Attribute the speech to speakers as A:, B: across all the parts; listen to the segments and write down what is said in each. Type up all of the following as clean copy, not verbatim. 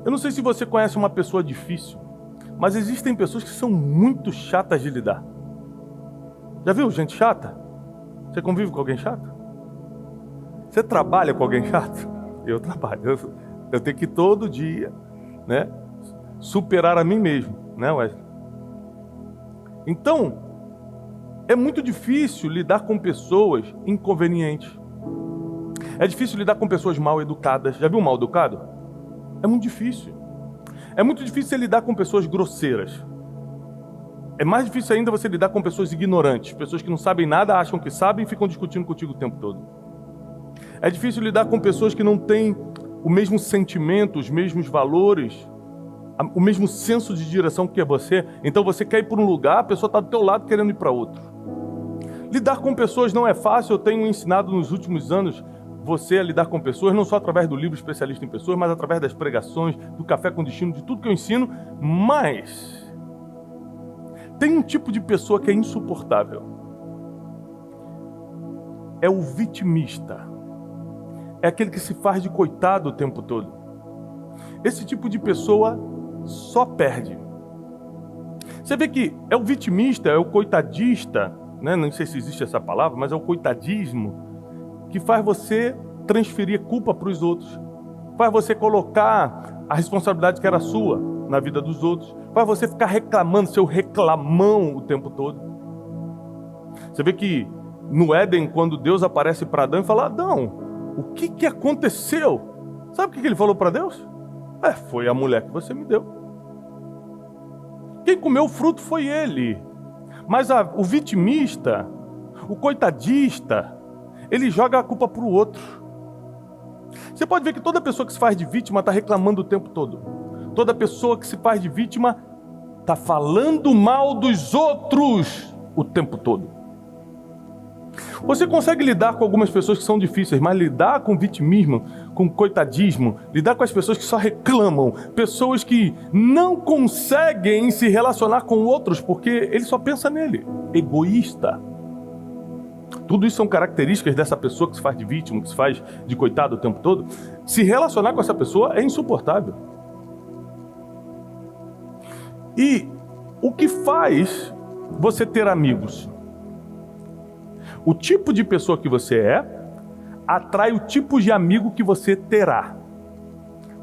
A: Eu não sei se você conhece uma pessoa difícil, mas existem pessoas que são muito chatas de lidar. Já viu gente chata? Você convive com alguém chato? Você trabalha com alguém chato? Eu trabalho. Eu tenho que todo dia, né, superar a mim mesmo, né, Wesley? Então, é muito difícil lidar com pessoas inconvenientes. É difícil lidar com pessoas mal educadas. Já viu um mal educado? É muito difícil. É muito difícil você lidar com pessoas grosseiras. É mais difícil ainda você lidar com pessoas ignorantes, pessoas que não sabem nada, acham que sabem e ficam discutindo contigo o tempo todo. É difícil lidar com pessoas que não têm o mesmo sentimento, os mesmos valores, o mesmo senso de direção que é você. Então você quer ir por um lugar, a pessoa está do teu lado querendo ir para outro. Lidar com pessoas não é fácil. Eu tenho ensinado nos últimos anos você a lidar com pessoas, não só através do livro Especialista em Pessoas, mas através das pregações, do Café com Destino, de tudo que eu ensino. Mas tem um tipo de pessoa que é insuportável. É o vitimista. É aquele que se faz de coitado o tempo todo. Esse tipo de pessoa só perde. Você vê que é o vitimista, é o coitadista, né? Não sei se existe essa palavra, mas é o coitadismo, que faz você transferir culpa para os outros, faz você colocar a responsabilidade que era sua na vida dos outros, faz você ficar reclamando, seu reclamão o tempo todo. Você vê que no Éden, quando Deus aparece para Adão e fala: Adão, o que aconteceu? Sabe o que ele falou para Deus? Foi a mulher que você me deu. Quem comeu o fruto foi ele. Mas o vitimista, o coitadista, ele joga a culpa para o outro. Você pode ver que toda pessoa que se faz de vítima está reclamando o tempo todo. Toda pessoa que se faz de vítima está falando mal dos outros o tempo todo. Você consegue lidar com algumas pessoas que são difíceis, mas lidar com vitimismo, com coitadismo, lidar com as pessoas que só reclamam, pessoas que não conseguem se relacionar com outros porque ele só pensa nele, egoísta. Tudo isso são características dessa pessoa que se faz de vítima, que se faz de coitado o tempo todo. Se relacionar com essa pessoa é insuportável. E o que faz você ter amigos? O tipo de pessoa que você é atrai o tipo de amigo que você terá.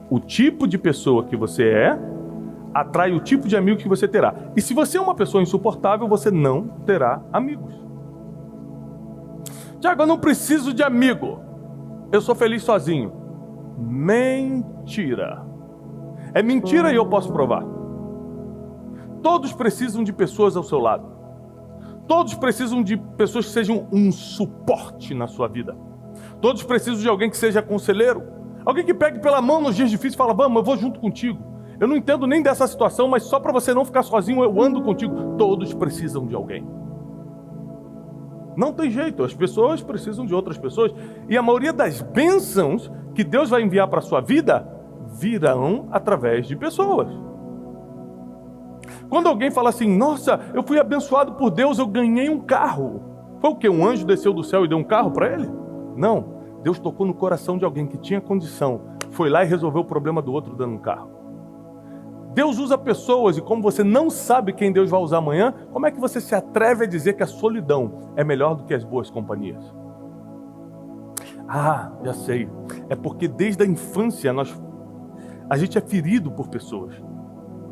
A: O tipo de pessoa que você é atrai o tipo de amigo que você terá. E se você é uma pessoa insuportável, você não terá amigos. Tiago, eu não preciso de amigo. Eu sou feliz sozinho. Mentira. É mentira e eu posso provar. Todos precisam de pessoas ao seu lado. Todos precisam de pessoas que sejam um suporte na sua vida. Todos precisam de alguém que seja conselheiro. Alguém que pegue pela mão nos dias difíceis e fala: vamos, eu vou junto contigo. Eu não entendo nem dessa situação, mas só para você não ficar sozinho, eu ando contigo. Todos precisam de alguém. Não tem jeito, as pessoas precisam de outras pessoas. E a maioria das bênçãos que Deus vai enviar para a sua vida virão através de pessoas. Quando alguém fala assim: nossa, eu fui abençoado por Deus, eu ganhei um carro. Foi o quê? Um anjo desceu do céu e deu um carro para ele? Não. Deus tocou no coração de alguém que tinha condição, foi lá e resolveu o problema do outro dando um carro. Deus usa pessoas, e como você não sabe quem Deus vai usar amanhã, como é que você se atreve a dizer que a solidão é melhor do que as boas companhias? Já sei. É porque desde a infância a gente é ferido por pessoas.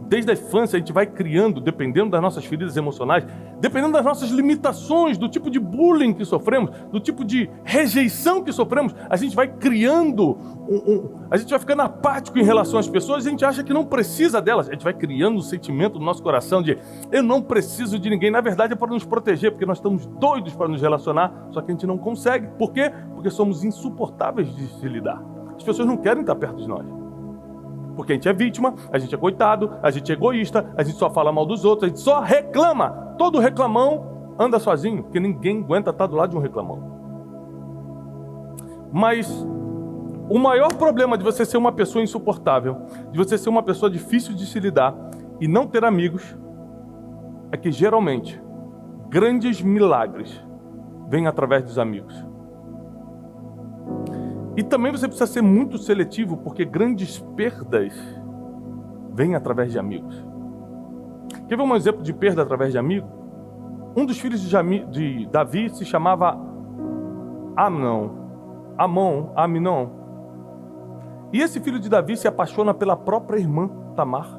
A: Desde a infância a gente vai criando, dependendo das nossas feridas emocionais, dependendo das nossas limitações, do tipo de bullying que sofremos, do tipo de rejeição que sofremos, a gente vai criando, a gente vai ficando apático em relação às pessoas e a gente acha que não precisa delas. A gente vai criando um sentimento no nosso coração de: eu não preciso de ninguém. Na verdade é para nos proteger, porque nós estamos doidos para nos relacionar, só que a gente não consegue. Por quê? Porque somos insuportáveis de se lidar. As pessoas não querem estar perto de nós. Porque a gente é vítima, a gente é coitado, a gente é egoísta, a gente só fala mal dos outros, a gente só reclama. Todo reclamão anda sozinho, porque ninguém aguenta estar do lado de um reclamão. Mas o maior problema de você ser uma pessoa insuportável, de você ser uma pessoa difícil de se lidar e não ter amigos, é que geralmente grandes milagres vêm através dos amigos. E também você precisa ser muito seletivo, porque grandes perdas vem através de amigos. Quer ver um exemplo de perda através de amigo? Um dos filhos de Davi se chamava Aminon. E esse filho de Davi se apaixona pela própria irmã Tamar.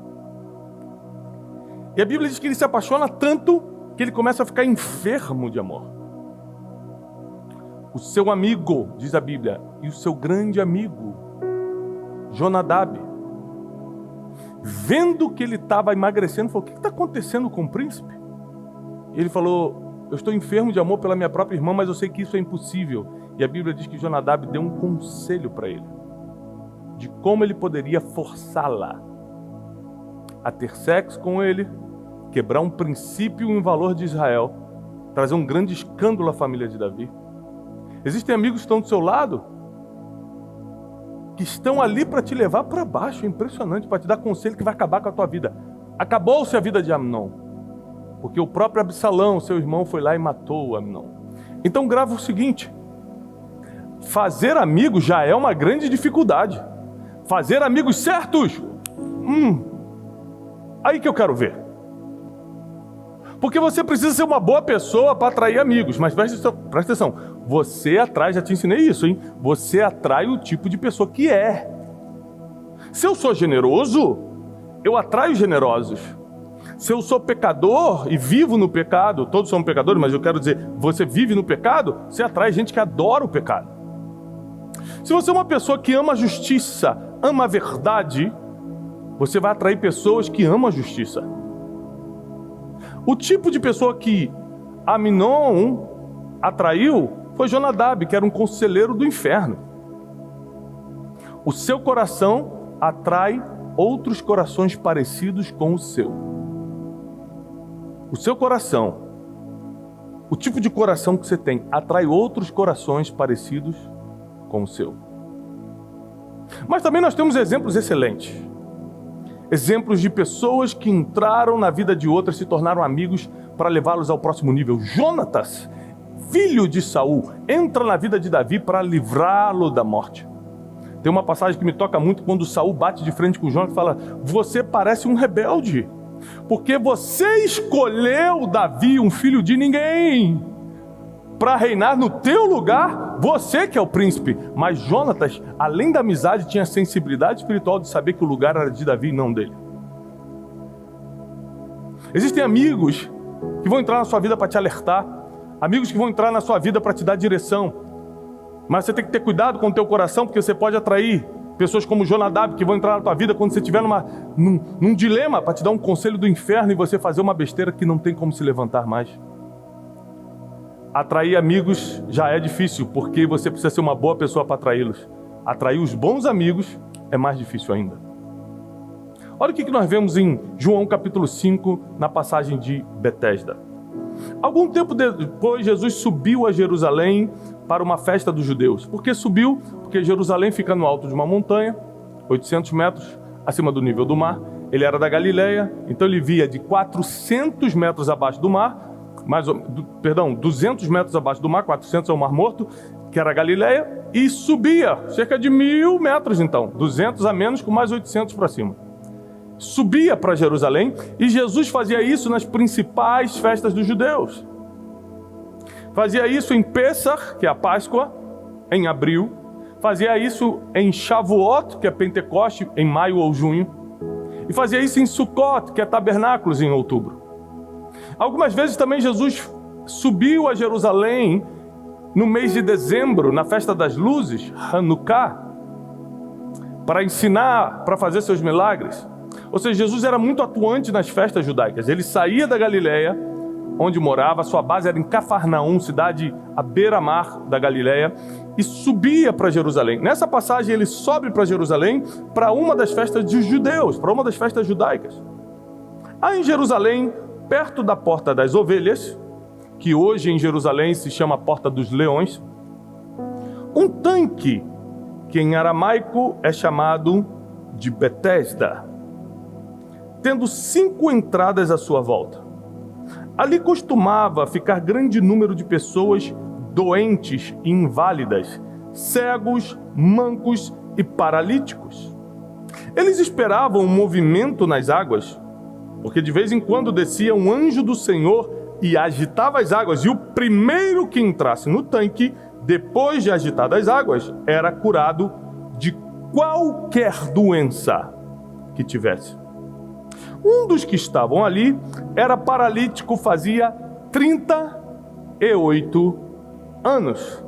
A: E a Bíblia diz que ele se apaixona tanto que ele começa a ficar enfermo de amor. O seu amigo, diz a Bíblia, e o seu grande amigo, Jonadab, vendo que ele estava emagrecendo, falou: o que está acontecendo com o príncipe? E ele falou: eu estou enfermo de amor pela minha própria irmã, mas eu sei que isso é impossível. E a Bíblia diz que Jonadab deu um conselho para ele, de como ele poderia forçá-la a ter sexo com ele, quebrar um princípio e um valor de Israel, trazer um grande escândalo à família de Davi. Existem amigos que estão do seu lado, que estão ali para te levar para baixo, é impressionante, para te dar conselho que vai acabar com a tua vida. Acabou-se a vida de Amnon, porque o próprio Absalão, seu irmão, foi lá e matou o Amnon. Então grava o seguinte: fazer amigos já é uma grande dificuldade. Fazer amigos certos, aí que eu quero ver. Porque você precisa ser uma boa pessoa para atrair amigos. Mas presta atenção, você atrai, já te ensinei isso, hein? Você atrai o tipo de pessoa que é. Se eu sou generoso, eu atraio generosos. Se eu sou pecador e vivo no pecado, todos somos pecadores, mas eu quero dizer, você vive no pecado, você atrai gente que adora o pecado. Se você é uma pessoa que ama a justiça, ama a verdade, você vai atrair pessoas que amam a justiça. O tipo de pessoa que Aminon atraiu foi Jonadab, que era um conselheiro do inferno. O seu coração atrai outros corações parecidos com o seu. O seu coração, o tipo de coração que você tem, atrai outros corações parecidos com o seu. Mas também nós temos exemplos excelentes. Exemplos de pessoas que entraram na vida de outras, se tornaram amigos para levá-los ao próximo nível. Jonatas, filho de Saul, entra na vida de Davi para livrá-lo da morte. Tem uma passagem que me toca muito quando Saul bate de frente com Jonatas e fala: você parece um rebelde, porque você escolheu Davi, um filho de ninguém, para reinar no teu lugar. Você que é o príncipe. Mas Jonatas, além da amizade, tinha a sensibilidade espiritual de saber que o lugar era de Davi e não dele. Existem amigos que vão entrar na sua vida para te alertar, amigos que vão entrar na sua vida para te dar direção, mas você tem que ter cuidado com o teu coração, porque você pode atrair pessoas como Jonadab, que vão entrar na tua vida quando você estiver num dilema, para te dar um conselho do inferno e você fazer uma besteira que não tem como se levantar mais. Atrair amigos já é difícil, porque você precisa ser uma boa pessoa para atraí-los. Atrair os bons amigos é mais difícil ainda. Olha o que nós vemos em João capítulo 5, na passagem de Betesda. Algum tempo depois, Jesus subiu a Jerusalém para uma festa dos judeus. Por que subiu? Porque Jerusalém fica no alto de uma montanha, 800 metros acima do nível do mar. Ele era da Galileia, então ele via de 400 metros abaixo do mar, 200 metros abaixo do mar, 400 é o Mar Morto, que era a Galileia, e subia cerca de 1.000 metros então, 200 a menos com mais 800 para cima. Subia para Jerusalém, e Jesus fazia isso nas principais festas dos judeus. Fazia isso em Pêssar, que é a Páscoa, em abril. Fazia isso em Shavuot, que é Pentecoste, em maio ou junho. E fazia isso em Sukkot, que é Tabernáculos, em outubro. Algumas vezes também Jesus subiu a Jerusalém no mês de dezembro, na festa das luzes, Hanukkah, para ensinar, para fazer seus milagres. Ou seja, Jesus era muito atuante nas festas judaicas. Ele saía da Galileia, onde morava, sua base era em Cafarnaum, cidade à beira-mar da Galileia, e subia para Jerusalém. Nessa passagem ele sobe para Jerusalém para uma das festas dos judeus, para uma das festas judaicas. Aí em Jerusalém, perto da Porta das Ovelhas, que hoje em Jerusalém se chama Porta dos Leões, um tanque, que em aramaico é chamado de Betesda, tendo 5 entradas à sua volta. Ali costumava ficar grande número de pessoas doentes e inválidas, cegos, mancos e paralíticos. Eles esperavam um movimento nas águas, porque de vez em quando descia um anjo do Senhor e agitava as águas, e o primeiro que entrasse no tanque, depois de agitadas as águas, era curado de qualquer doença que tivesse. Um dos que estavam ali era paralítico, fazia 38 anos.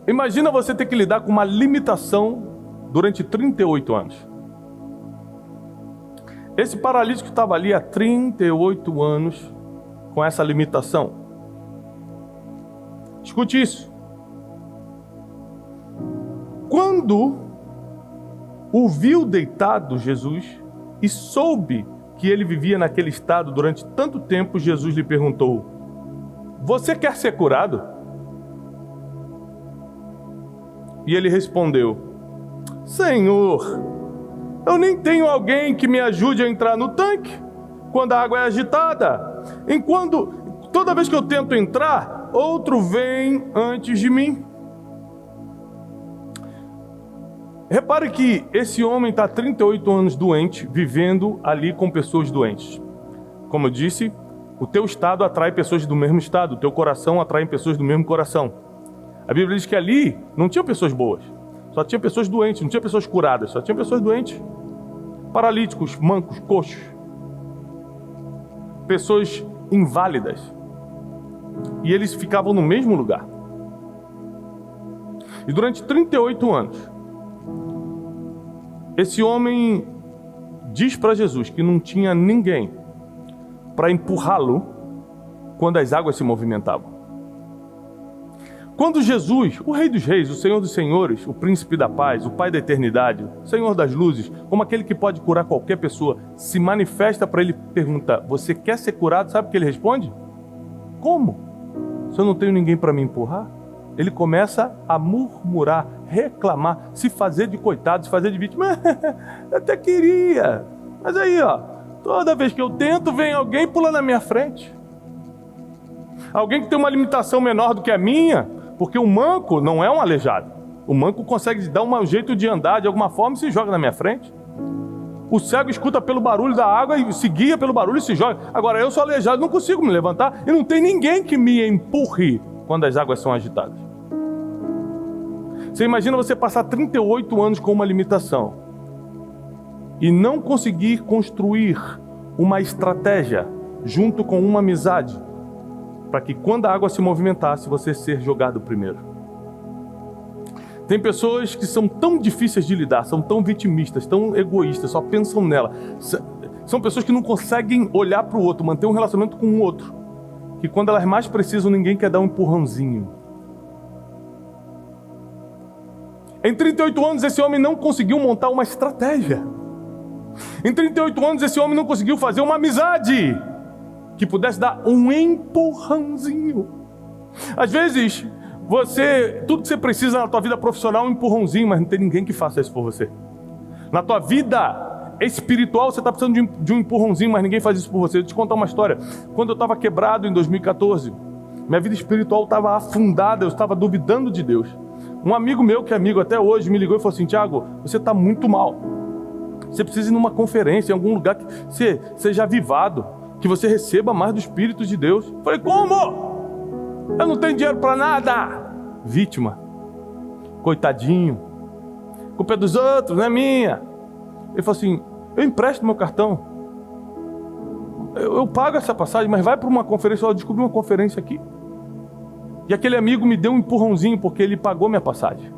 A: Imagina você ter que lidar com uma limitação durante 38 anos. Esse paralítico estava ali há 38 anos com essa limitação. Escute isso. Quando o viu deitado Jesus e soube que ele vivia naquele estado durante tanto tempo, Jesus lhe perguntou: você quer ser curado? E ele respondeu: Senhor, eu nem tenho alguém que me ajude a entrar no tanque quando a água é agitada. Toda vez que eu tento entrar, outro vem antes de mim. Repare que esse homem está 38 anos doente, vivendo ali com pessoas doentes. Como eu disse, o teu estado atrai pessoas do mesmo estado, o teu coração atrai pessoas do mesmo coração. A Bíblia diz que ali não tinha pessoas boas, só tinha pessoas doentes, não tinha pessoas curadas, só tinha pessoas doentes. Paralíticos, mancos, coxos, pessoas inválidas, e eles ficavam no mesmo lugar. E durante 38 anos, esse homem diz para Jesus que não tinha ninguém para empurrá-lo quando as águas se movimentavam. Quando Jesus, o Rei dos Reis, o Senhor dos Senhores, o Príncipe da Paz, o Pai da Eternidade, o Senhor das Luzes, como aquele que pode curar qualquer pessoa, se manifesta para ele e pergunta: você quer ser curado? Sabe o que ele responde? Como? Se eu não tenho ninguém para me empurrar? Ele começa a murmurar, reclamar, se fazer de coitado, se fazer de vítima. Eu até queria, mas aí toda vez que eu tento, vem alguém pulando na minha frente. Alguém que tem uma limitação menor do que a minha, porque o manco não é um aleijado. O manco consegue dar um jeito de andar de alguma forma e se joga na minha frente. O cego escuta pelo barulho da água e se guia pelo barulho e se joga. Agora eu sou aleijado, não consigo me levantar e não tem ninguém que me empurre quando as águas são agitadas. Você imagina você passar 38 anos com uma limitação e não conseguir construir uma estratégia junto com uma amizade para que quando a água se movimentasse, você ser jogado primeiro. Tem pessoas que são tão difíceis de lidar, são tão vitimistas, tão egoístas, só pensam nela. São pessoas que não conseguem olhar para o outro, manter um relacionamento com o outro, que quando elas mais precisam, ninguém quer dar um empurrãozinho. Em 38 anos, esse homem não conseguiu montar uma estratégia. Em 38 anos, esse homem não conseguiu fazer uma amizade que pudesse dar um empurrãozinho. Às vezes, tudo que você precisa na tua vida profissional é um empurrãozinho, mas não tem ninguém que faça isso por você. Na tua vida espiritual, você está precisando de um empurrãozinho, mas ninguém faz isso por você. Vou te contar uma história. Quando eu estava quebrado em 2014, minha vida espiritual estava afundada, eu estava duvidando de Deus. Um amigo meu, que é amigo até hoje, me ligou e falou assim: Tiago, você está muito mal. Você precisa ir numa conferência, em algum lugar que você seja avivado, que você receba mais do Espírito de Deus. Eu falei: como? Eu não tenho dinheiro para nada. Vítima. Coitadinho. A culpa é dos outros, não é minha. Ele falou assim: eu empresto meu cartão. Eu pago essa passagem, mas vai para uma conferência. Eu descobri uma conferência aqui. E aquele amigo me deu um empurrãozinho porque ele pagou minha passagem.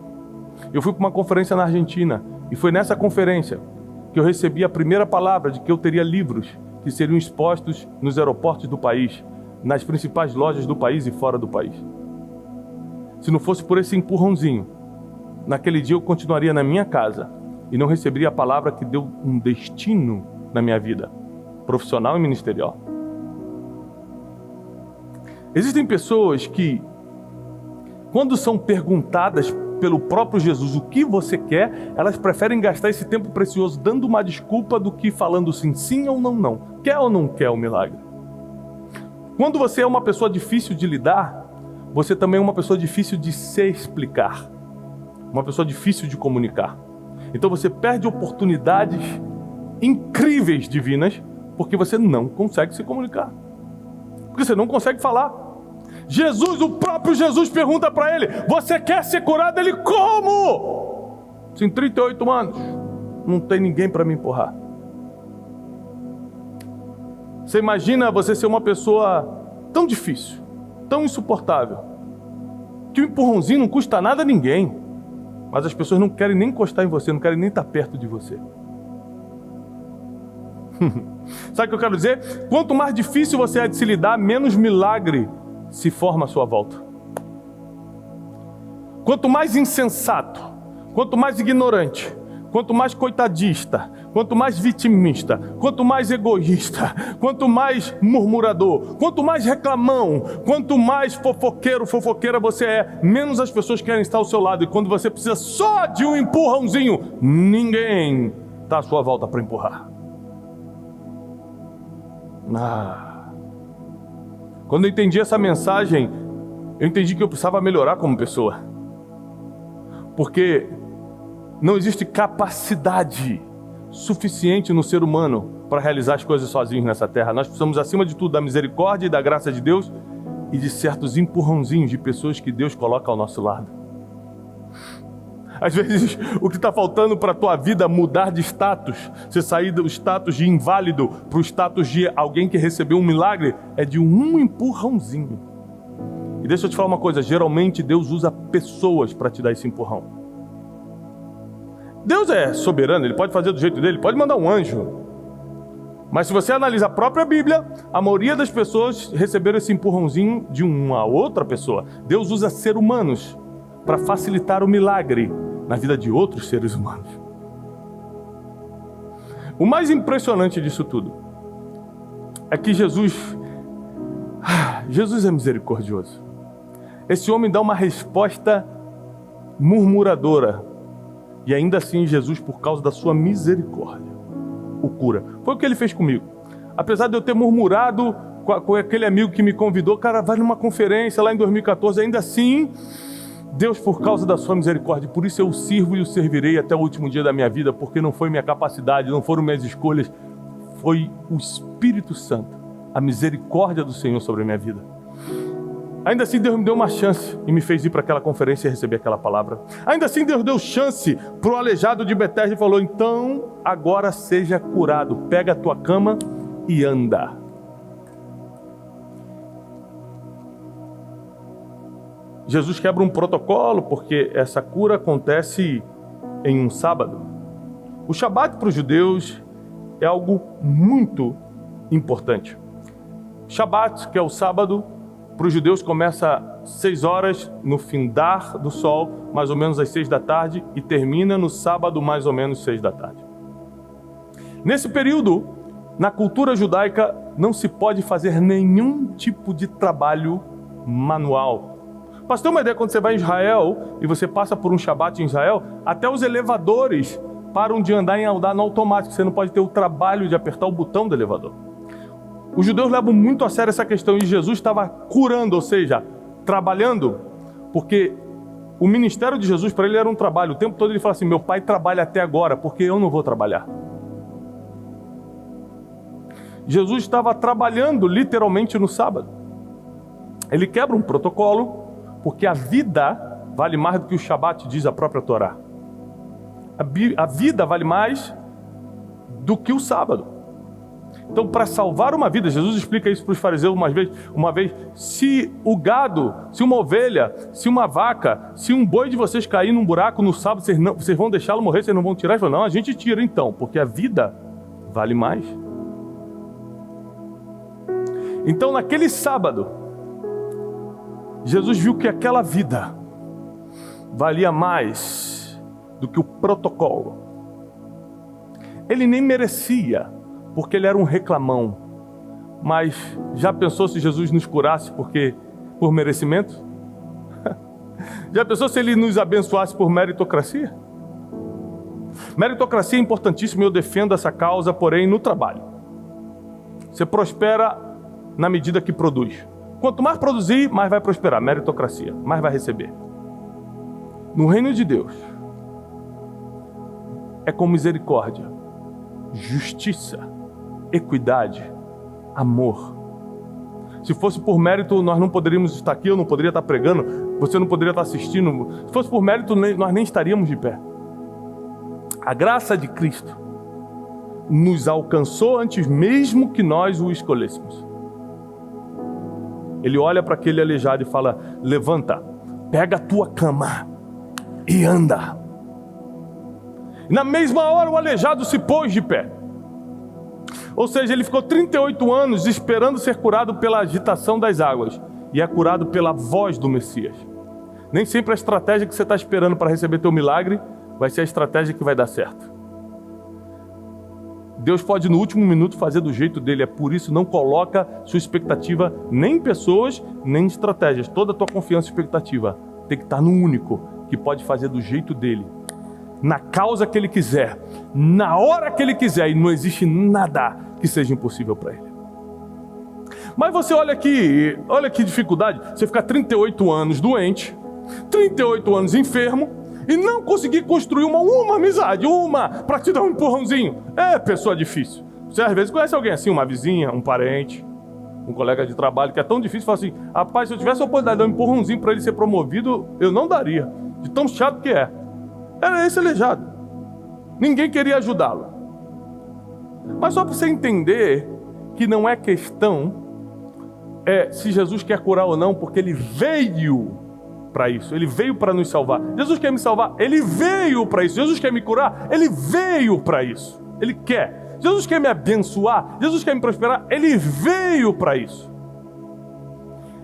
A: Eu fui para uma conferência na Argentina e foi nessa conferência que eu recebi a primeira palavra de que eu teria livros que seriam expostos nos aeroportos do país, nas principais lojas do país e fora do país. Se não fosse por esse empurrãozinho, naquele dia eu continuaria na minha casa e não receberia a palavra que deu um destino na minha vida, profissional e ministerial. Existem pessoas que, quando são perguntadas pelo próprio Jesus o que você quer, elas preferem gastar esse tempo precioso dando uma desculpa do que falando sim ou não. Quer ou não quer o milagre? Quando você é uma pessoa difícil de lidar, você também é uma pessoa difícil de se explicar, uma pessoa difícil de comunicar. Então você perde oportunidades incríveis divinas porque você não consegue se comunicar. Porque você não consegue falar. Jesus, o próprio Jesus pergunta para ele: você quer ser curado? Ele, como? Em 38 anos, não tem ninguém para me empurrar. Você imagina você ser uma pessoa tão difícil, tão insuportável, que o empurrãozinho não custa nada a ninguém, mas as pessoas não querem nem encostar em você, não querem nem estar perto de você. Sabe o que eu quero dizer? Quanto mais difícil você é de se lidar, menos milagre se forma à sua volta. Quanto mais insensato, quanto mais ignorante, quanto mais coitadista, quanto mais vitimista, quanto mais egoísta, quanto mais murmurador, quanto mais reclamão, quanto mais fofoqueiro, fofoqueira você é, menos as pessoas querem estar ao seu lado. E quando você precisa só de um empurrãozinho, ninguém está à sua volta para empurrar. Quando eu entendi essa mensagem, eu entendi que eu precisava melhorar como pessoa. Porque não existe capacidade suficiente no ser humano para realizar as coisas sozinhos nessa terra. Nós precisamos, acima de tudo, da misericórdia e da graça de Deus e de certos empurrãozinhos de pessoas que Deus coloca ao nosso lado. Às vezes, o que está faltando para a tua vida mudar de status, você sair do status de inválido para o status de alguém que recebeu um milagre, é de um empurrãozinho. E deixa eu te falar uma coisa, geralmente Deus usa pessoas para te dar esse empurrão. Deus é soberano, Ele pode fazer do jeito dele, pode mandar um anjo. Mas se você analisa a própria Bíblia, a maioria das pessoas receberam esse empurrãozinho de uma outra pessoa. Deus usa seres humanos para facilitar o milagre na vida de outros seres humanos. O mais impressionante disso tudo é que Jesus é misericordioso. Esse homem dá uma resposta murmuradora e ainda assim Jesus, por causa da sua misericórdia, o cura. Foi o que ele fez comigo. Apesar de eu ter murmurado com aquele amigo que me convidou, cara, vai numa conferência lá em 2014, ainda assim Deus, por causa da sua misericórdia, por isso eu o sirvo e o servirei até o último dia da minha vida, porque não foi minha capacidade, não foram minhas escolhas, foi o Espírito Santo, a misericórdia do Senhor sobre a minha vida. Ainda assim Deus me deu uma chance e me fez ir para aquela conferência e receber aquela palavra. Ainda assim Deus deu chance para o aleijado de Betesda e falou: então agora seja curado, pega a tua cama e anda. Jesus quebra um protocolo porque essa cura acontece em um sábado. O Shabat para os judeus é algo muito importante. Shabat, que é o sábado, para os judeus começa às 6 horas no findar do sol, mais ou menos às 6 da tarde, e termina no sábado, mais ou menos 6 da tarde. Nesse período, na cultura judaica, não se pode fazer nenhum tipo de trabalho manual. Para você ter uma ideia, quando você vai em Israel e você passa por um Shabat em Israel, até os elevadores param de andar no automático. Você não pode ter o trabalho de apertar o botão do elevador. Os judeus levam muito a sério essa questão e Jesus estava curando, ou seja, trabalhando, porque o ministério de Jesus para ele era um trabalho. O tempo todo ele fala assim: meu pai trabalha até agora, porque eu não vou trabalhar. Jesus estava trabalhando literalmente no sábado. Ele quebra um protocolo, porque a vida vale mais do que o Shabat, diz a própria Torá. A vida vale mais do que o sábado. Então, para salvar uma vida, Jesus explica isso para os fariseus uma vez, se o gado, se uma ovelha, se uma vaca, se um boi de vocês cair num buraco no sábado, vocês vão deixá-lo morrer, vocês não vão tirar? Ele falou: não, a gente tira então, porque a vida vale mais. Então, naquele sábado, Jesus viu que aquela vida valia mais do que o protocolo. Ele nem merecia, porque ele era um reclamão. Mas já pensou se Jesus nos curasse por merecimento? Já pensou se ele nos abençoasse por meritocracia? Meritocracia é importantíssima e eu defendo essa causa, porém no trabalho. Você prospera na medida que produz. Quanto mais produzir, mais vai prosperar. Meritocracia, mais vai receber. No reino de Deus, é com misericórdia, justiça, equidade, amor. Se fosse por mérito, nós não poderíamos estar aqui, eu não poderia estar pregando, você não poderia estar assistindo. Se fosse por mérito, nós nem estaríamos de pé. A graça de Cristo nos alcançou antes mesmo que nós o escolhêssemos. Ele olha para aquele aleijado e fala: levanta, pega a tua cama e anda. E na mesma hora o aleijado se pôs de pé. Ou seja, ele ficou 38 anos esperando ser curado pela agitação das águas, e é curado pela voz do Messias. Nem sempre a estratégia que você está esperando para receber teu milagre vai ser a estratégia que vai dar certo. Deus pode no último minuto fazer do jeito dele, é por isso não coloca sua expectativa nem em pessoas, nem em estratégias. Toda a tua confiança e expectativa tem que estar no único que pode fazer do jeito dele, na causa que ele quiser, na hora que ele quiser, e não existe nada que seja impossível para ele. Mas você olha que dificuldade, você ficar 38 anos doente, 38 anos enfermo, e não conseguir construir uma amizade, para te dar um empurrãozinho. É pessoa difícil. Você às vezes conhece alguém assim, uma vizinha, um parente, um colega de trabalho, que é tão difícil, fala assim: rapaz, se eu tivesse a oportunidade de dar um empurrãozinho para ele ser promovido, eu não daria, de tão chato que é. Era esse aleijado. Ninguém queria ajudá-lo. Mas só para você entender que não é questão se Jesus quer curar ou não, porque ele veio para isso. Ele veio para nos salvar. Jesus quer me salvar, ele veio para isso. Jesus quer me curar, ele veio para isso. Ele quer. Jesus quer me abençoar, Jesus quer me prosperar, ele veio para isso.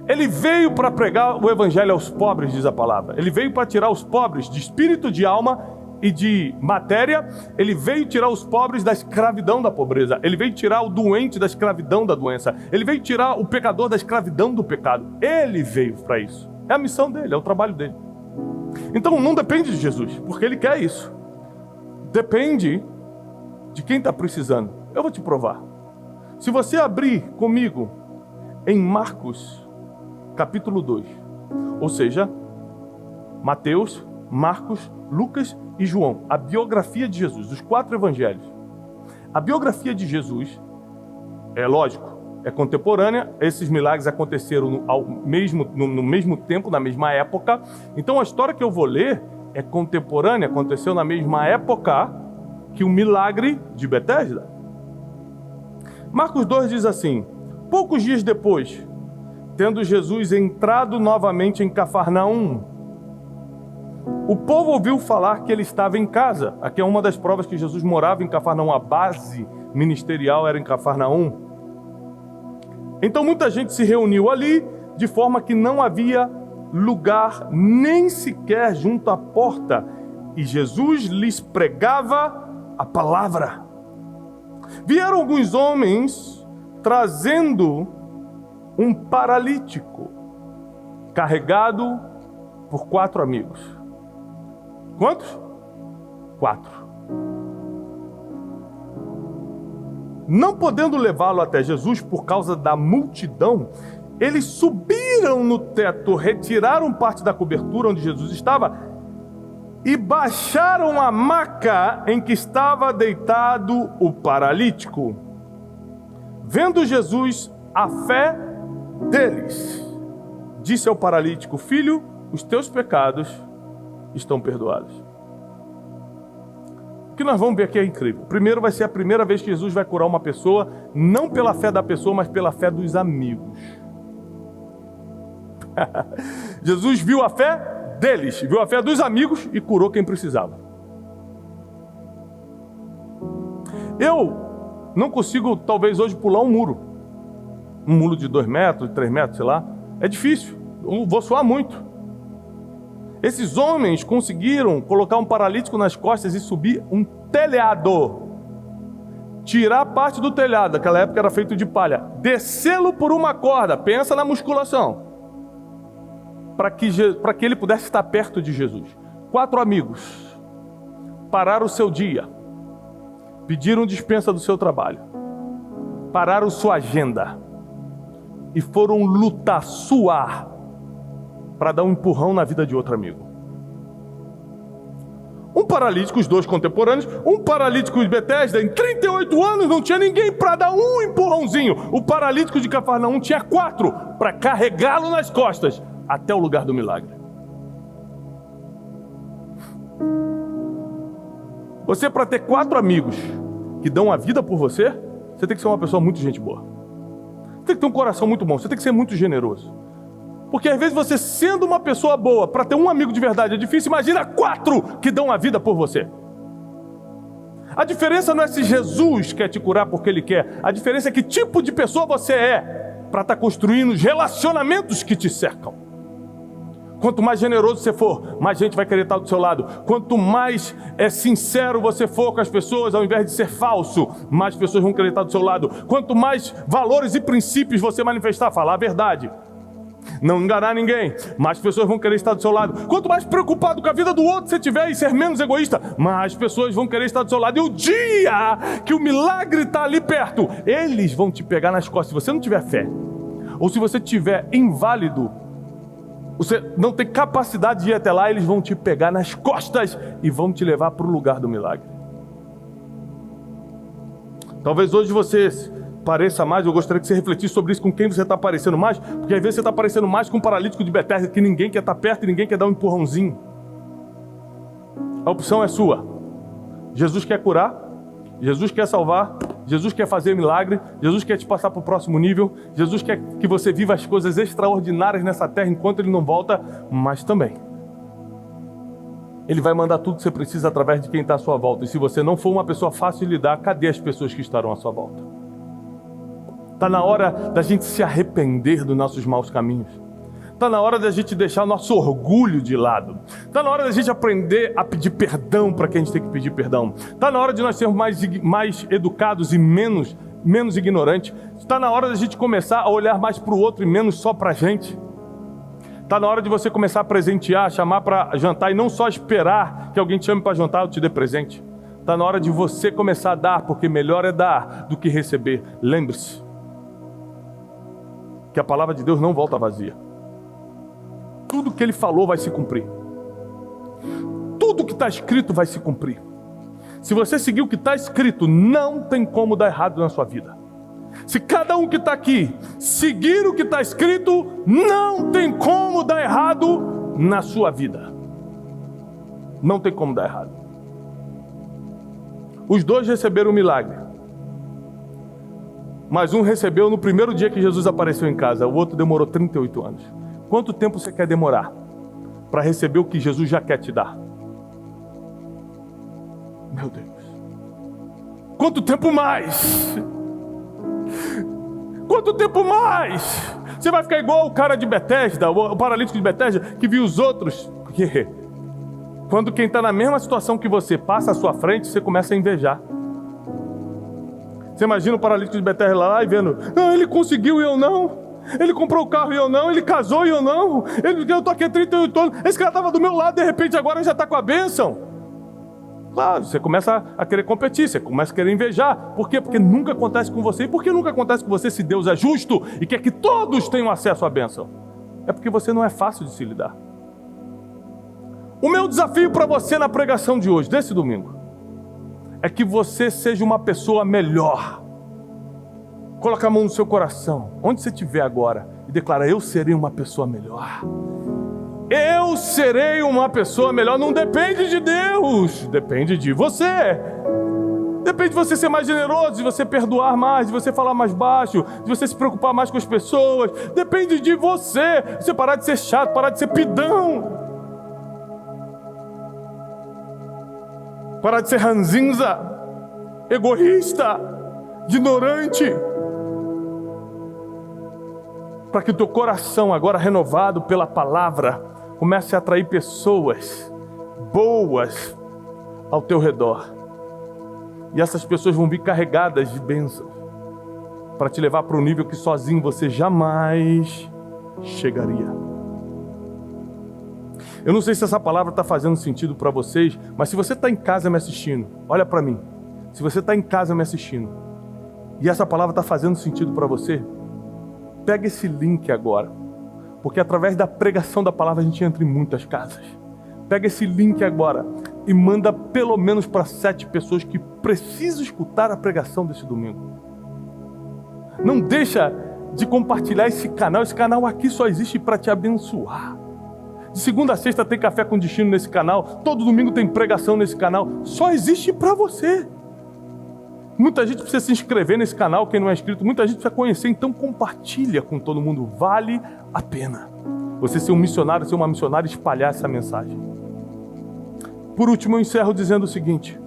A: Ele veio para pregar o evangelho aos pobres, diz a palavra. Ele veio para tirar os pobres de espírito, de alma e de matéria. Ele veio tirar os pobres da escravidão da pobreza. Ele veio tirar o doente da escravidão da doença. Ele veio tirar o pecador da escravidão do pecado. Ele veio para isso. É a missão dele, é o trabalho dele. Então não depende de Jesus, porque ele quer isso. Depende de quem está precisando. Eu vou te provar. Se você abrir comigo em Marcos capítulo 2, ou seja, Mateus, Marcos, Lucas e João, a biografia de Jesus, os 4 evangelhos. A biografia de Jesus, é lógico, é contemporânea, esses milagres aconteceram no mesmo tempo, na mesma época. Então a história que eu vou ler é contemporânea, aconteceu na mesma época que o milagre de Betesda. Marcos 2 diz assim: poucos dias depois, tendo Jesus entrado novamente em Cafarnaum, o povo ouviu falar que ele estava em casa. Aqui é uma das provas que Jesus morava em Cafarnaum. A base ministerial era em Cafarnaum. Então muita gente se reuniu ali, de forma que não havia lugar nem sequer junto à porta, e Jesus lhes pregava a palavra. Vieram alguns homens trazendo um paralítico, carregado por 4 amigos. Quantos? 4. Não podendo levá-lo até Jesus por causa da multidão, eles subiram no teto, retiraram parte da cobertura onde Jesus estava e baixaram a maca em que estava deitado o paralítico. Vendo Jesus a fé deles, disse ao paralítico: filho, os teus pecados estão perdoados. O que nós vamos ver aqui é incrível. Primeiro, vai ser a primeira vez que Jesus vai curar uma pessoa, não pela fé da pessoa, mas pela fé dos amigos. Jesus viu a fé deles, viu a fé dos amigos e curou quem precisava. Eu não consigo, talvez hoje, pular um muro de 2 metros, de 3 metros, sei lá. É difícil, eu vou suar muito. Esses homens conseguiram colocar um paralítico nas costas e subir um telhado. Tirar parte do telhado, naquela época era feito de palha. Descê-lo por uma corda, pensa na musculação. Para que ele pudesse estar perto de Jesus. 4 amigos pararam o seu dia. Pediram dispensa do seu trabalho. Pararam sua agenda. E foram lutar, suar, para dar um empurrão na vida de outro amigo. Um paralítico, os dois contemporâneos, um paralítico de Betesda, em 38 anos não tinha ninguém para dar um empurrãozinho. O paralítico de Cafarnaum tinha 4 para carregá-lo nas costas até o lugar do milagre. Você, para ter 4 amigos que dão a vida por você, você tem que ser uma pessoa muito gente boa. Você tem que ter um coração muito bom, você tem que ser muito generoso. Porque às vezes você, sendo uma pessoa boa, para ter um amigo de verdade é difícil, imagina 4 que dão a vida por você. A diferença não é se Jesus quer te curar porque Ele quer, a diferença é que tipo de pessoa você é para estar construindo os relacionamentos que te cercam. Quanto mais generoso você for, mais gente vai querer estar do seu lado. Quanto mais sincero você for com as pessoas, ao invés de ser falso, mais pessoas vão querer estar do seu lado. Quanto mais valores e princípios você manifestar, falar a verdade, não enganar ninguém, mais pessoas vão querer estar do seu lado. Quanto mais preocupado com a vida do outro você tiver e ser menos egoísta, mais pessoas vão querer estar do seu lado. E o dia que o milagre está ali perto, eles vão te pegar nas costas. Se você não tiver fé, ou se você tiver inválido, você não tem capacidade de ir até lá, eles vão te pegar nas costas e vão te levar para o lugar do milagre. Talvez hoje você pareça mais, eu gostaria que você refletisse sobre isso, com quem você está parecendo mais, porque às vezes você está parecendo mais com um paralítico de Betesda, que ninguém quer estar perto e ninguém quer dar um empurrãozinho. A opção é sua. Jesus quer curar, Jesus quer salvar, Jesus quer fazer milagre, Jesus quer te passar para o próximo nível, Jesus quer que você viva as coisas extraordinárias nessa terra enquanto Ele não volta, mas também Ele vai mandar tudo que você precisa através de quem está à sua volta. E se você não for uma pessoa fácil de lidar, cadê as pessoas que estarão à sua volta? Está na hora da gente se arrepender dos nossos maus caminhos. Está na hora da gente deixar nosso orgulho de lado. Está na hora da gente aprender a pedir perdão para quem a gente tem que pedir perdão. Está na hora de nós sermos mais educados e menos ignorantes. Está na hora da gente começar a olhar mais para o outro e menos só para a gente. Está na hora de você começar a presentear, chamar para jantar e não só esperar que alguém te chame para jantar ou te dê presente. Está na hora de você começar a dar, porque melhor é dar do que receber. Lembre-se que a palavra de Deus não volta vazia. Tudo que Ele falou vai se cumprir. Tudo que está escrito vai se cumprir. Se você seguir o que está escrito, não tem como dar errado na sua vida. Se cada um que está aqui seguir o que está escrito, não tem como dar errado na sua vida. Não tem como dar errado. Os dois receberam o milagre. Mas um recebeu no primeiro dia que Jesus apareceu em casa, o outro demorou 38 anos. Quanto tempo você quer demorar para receber o que Jesus já quer te dar? Meu Deus. Quanto tempo mais? Quanto tempo mais? Você vai ficar igual o cara de Betesda, o paralítico de Betesda, que viu os outros. Porque quando quem está na mesma situação que você passa à sua frente, você começa a invejar. Você imagina o paralítico de Betesda lá e vendo, ele conseguiu e eu não. Ele comprou o carro e eu não. Ele casou e eu não. Eu estou aqui há 38 anos. Esse cara estava do meu lado, de repente agora já está com a bênção. Claro, você começa a querer competir, você começa a querer invejar. Por quê? Porque nunca acontece com você. E por que nunca acontece com você se Deus é justo e quer que todos tenham acesso à bênção? É porque você não é fácil de se lidar. O meu desafio para você na pregação de hoje, desse domingo, é que você seja uma pessoa melhor. Coloca a mão no seu coração, onde você estiver agora, e declara: eu serei uma pessoa melhor. Eu serei uma pessoa melhor. Não depende de Deus, depende de você. Depende de você ser mais generoso, de você perdoar mais, de você falar mais baixo, de você se preocupar mais com as pessoas. Depende de você. Você parar de ser chato, parar de ser pidão, parar de ser ranzinza, egoísta, ignorante. Para que o teu coração, agora renovado pela palavra, comece a atrair pessoas boas ao teu redor. E essas pessoas vão vir carregadas de bênçãos para te levar para um nível que sozinho você jamais chegaria. Eu não sei se essa palavra está fazendo sentido para vocês, mas se você está em casa me assistindo, olha para mim. Se você está em casa me assistindo e essa palavra está fazendo sentido para você, pega esse link agora, porque através da pregação da palavra a gente entra em muitas casas. Pega esse link agora, e manda pelo menos para 7 pessoas que precisam escutar a pregação desse domingo. Não deixa de compartilhar esse canal. Esse canal aqui só existe para te abençoar. De segunda a sexta tem Café com Destino nesse canal. Todo domingo tem pregação nesse canal. Só existe para você. Muita gente precisa se inscrever nesse canal, quem não é inscrito. Muita gente precisa conhecer, então compartilha com todo mundo. Vale a pena você ser um missionário, ser uma missionária e espalhar essa mensagem. Por último, eu encerro dizendo o seguinte: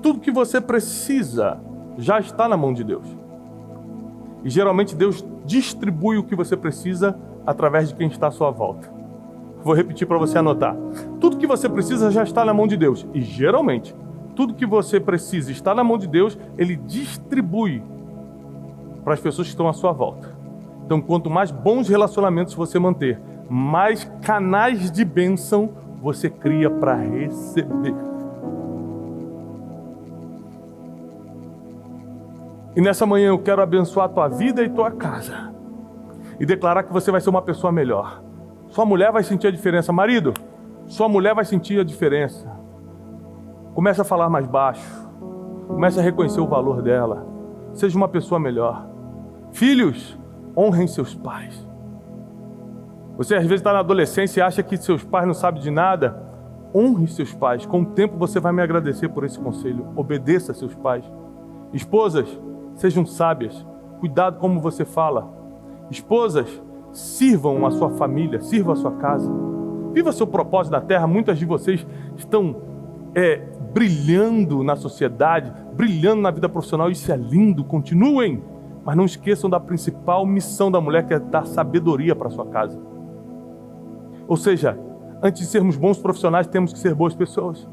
A: tudo que você precisa já está na mão de Deus. E geralmente Deus distribui o que você precisa através de quem está à sua volta. Vou repetir para você anotar. Tudo que você precisa já está na mão de Deus. E geralmente, tudo que você precisa está na mão de Deus, Ele distribui para as pessoas que estão à sua volta. Então, quanto mais bons relacionamentos você manter, mais canais de bênção você cria para receber. E nessa manhã eu quero abençoar a tua vida e tua casa. E declarar que você vai ser uma pessoa melhor. Sua mulher vai sentir a diferença. Marido, sua mulher vai sentir a diferença. Comece a falar mais baixo. Comece a reconhecer o valor dela. Seja uma pessoa melhor. Filhos, honrem seus pais. Você às vezes está na adolescência e acha que seus pais não sabem de nada. Honre seus pais. Com o tempo você vai me agradecer por esse conselho. Obedeça a seus pais. Esposas, sejam sábias. Cuidado como você fala. Esposas, sirvam a sua família, sirvam a sua casa. Viva seu propósito na terra. Muitas de vocês estão brilhando na sociedade, brilhando na vida profissional. Isso é lindo, continuem. Mas não esqueçam da principal missão da mulher, que é dar sabedoria para sua casa. Ou seja, antes de sermos bons profissionais, temos que ser boas pessoas.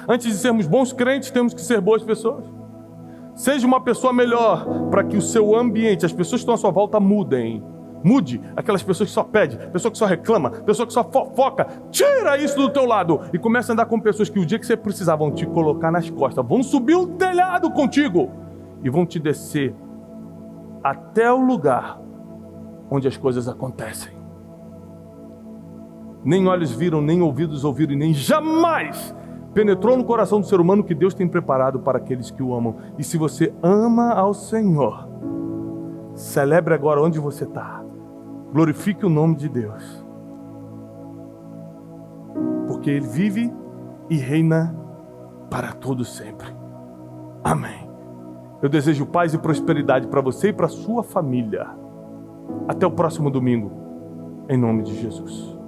A: Antes de sermos bons crentes, temos que ser boas pessoas. Seja uma pessoa melhor, para que o seu ambiente, as pessoas que estão à sua volta mudem. Mude aquelas pessoas que só pedem, pessoa que só reclama, pessoa que só fofoca. Tira isso do teu lado e comece a andar com pessoas que o dia que você precisar vão te colocar nas costas, vão subir um telhado contigo e vão te descer até o lugar onde as coisas acontecem. Nem olhos viram, nem ouvidos ouviram, e nem jamais penetrou no coração do ser humano que Deus tem preparado para aqueles que o amam. E se você ama ao Senhor, celebre agora onde você está. Glorifique o nome de Deus. Porque Ele vive e reina para todo sempre. Amém. Eu desejo paz e prosperidade para você e para a sua família. Até o próximo domingo, em nome de Jesus.